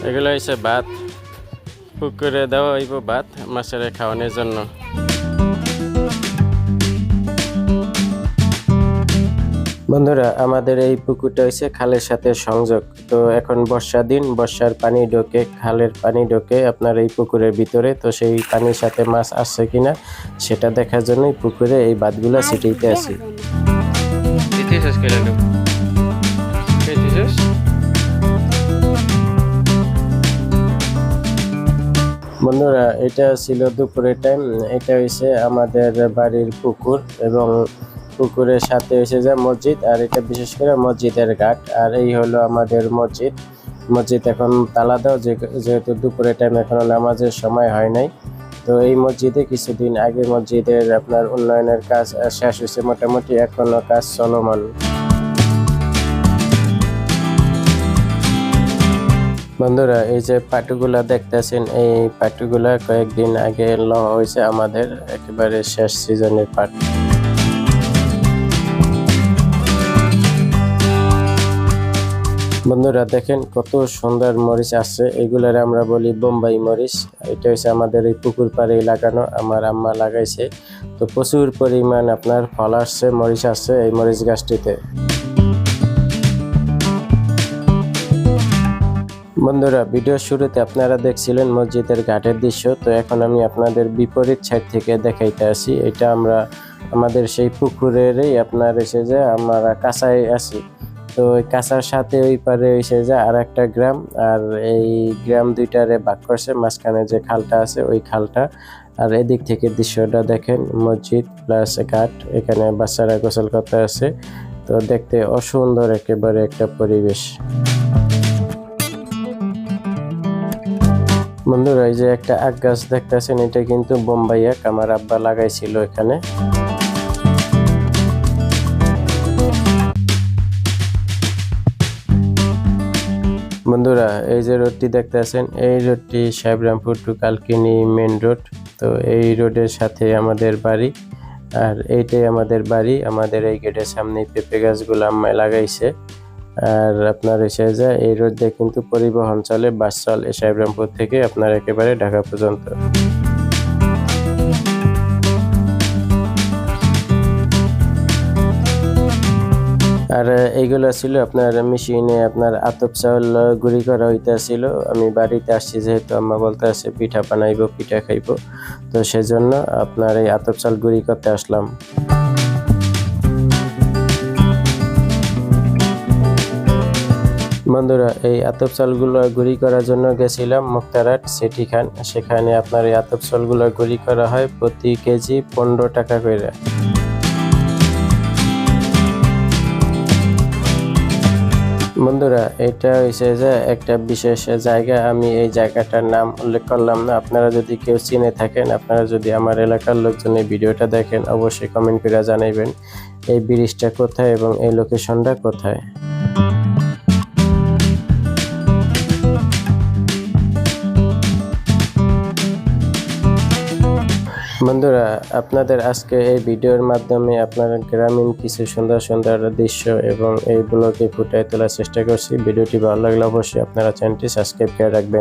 এগুলো হচ্ছে ভাত, পুকুরে দেওয়া হইব ভাত মাছের খাওয়ানোর জন্য। বন্ধুরা, আমাদের এই পুকুরটা হচ্ছে খালের সাথে সংযোগ। তো এখন বর্ষার দিন, বর্ষার পানি ঢোকে, খালের পানি ঢোকে আপনার এই পুকুরের ভিতরে। তো সেই পানির সাথে মাছ আসছে কিনা সেটা দেখার জন্যই পুকুরে এই ভাতগুলা ছিটাইতে আসি। বন্ধুরা, এটা ছিল দুপুরের টাইম। এটা হচ্ছে আমাদের বাড়ির পুকুর এবং পুকুরের সাথে হয়েছে যে মসজিদ, আর এটা বিশেষ করে মসজিদের ঘাট। আর এই হলো আমাদের মসজিদ এখন তালা দাও, যেহেতু দুপুরের টাইম এখনো নামাজের সময় হয় নাই। তো এই মসজিদে কিছুদিন আগে মসজিদের আপনার উন্নয়নের কাজ শেষ হয়েছে, মোটামুটি এখনো কাজ চলমান। বন্ধুরা, এই যে পাটুগুলা দেখতেছেন, এই পাটুগুলা কয়েকদিন আগে লওয়া হয়েছে, আমাদের একেবারে শেষ সিজনের পাট। বন্ধুরা দেখেন কত সুন্দর মরিচ আসছে, এগুলার আমরা বলি বোম্বাই মরিচ। এটা হচ্ছে আমাদের এই পুকুর পাড়ে লাগানো, আমার আম্মা লাগাইছে। তো প্রচুর পরিমাণ আপনার ফল আসছে, মরিচ আসছে এই মরিচ গাছটিতে। বন্ধুরা, ভিডিওর শুরুতে আপনারা দেখছিলেন মসজিদের ঘাটের দৃশ্য। তো এখন আমি আপনাদের বিপরীত সাইড থেকে দেখাইতে আসি। এটা আমরা আমাদের সেই পুকুরেরই আপনার এসে যে আমরা কাঁচায় আছি। তো ওই কাঁচার সাথে ওই পারে এসে যে আর একটা গ্রাম, আর এই গ্রাম দুইটারে ভাগ করছে, মাঝখানে যে খালটা আছে ওই খালটা। আর এদিক থেকে দৃশ্যটা দেখেন, মসজিদ প্লাস ঘাট, এখানে বাচ্চারা গোসল করতে আছে। তো দেখতে অসুন্দর একেবারে একটা পরিবেশ। বন্ধুরা, এই যে একটা আখ গাছ দেখতেছেন, এটা কিন্তু বোম্বাই আখ, আমার আব্বা লাগাইছিল এখানে। বন্ধুরা, এই যে রোডটি দেখতেছেন, এই রোডটি Sahebrampur to Kalkini main road. তো এই রোডের সাথে আমাদের বাড়ি, আর এইটাই আমাদের বাড়ি। আমাদের এই গেটের সামনে পেঁপে গাছগুলো আম্মায় লাগাইছে। আর আপনার এসে যায় এই রোড দিয়ে কিন্তু পরিবহন চলে, বাস চলে সাহেবরামপুর থেকে আপনার একেবারে ঢাকা পর্যন্ত। আর এইগুলো ছিল আপনার মেশিনে আপনার আতপ চাউল গুঁড়ি করা হইতেছিল। আমি বাড়িতে আসছি যেহেতু, আম্মা বলতে আছে পিঠা বানাইবো, পিঠা খাইবো। তো সেজন্য আপনার এই আতপ চাউল গুঁড়ি করতে আসলাম। বন্ধুরা, এই আতপ চালগুলো গুঁড়ি করার জন্য গেছিলাম মুক্তারহাট সিটি খান। সেখানে আপনার এই আতপ চালগুলো গুঁড়ি করা হয় প্রতি কেজি 15 টাকা করে। বন্ধুরা, এটা হয়েছে যে একটা বিশেষ জায়গা, আমি এই জায়গাটার নাম উল্লেখ করলাম না। আপনারা যদি কেউ চিনে থাকেন, আপনারা যদি আমার এলাকার লোকজন এই ভিডিওটা দেখেন, অবশ্যই কমেন্ট করে জানাইবেন এই ব্রিজটা কোথায় এবং এই লোকেশনটা কোথায়। বন্ধুরা, আপনাদের আজকে এই ভিডিওর মাধ্যমে আপনার গ্রামীণ কিছু সুন্দর সুন্দর দৃশ্য এবং এই ব্লগে ফুটিয়ে তোলার চেষ্টা করছি। ভিডিওটি ভালো লাগলে অবশ্যই আপনারা চ্যানেলটি সাবস্ক্রাইব করে রাখবেন।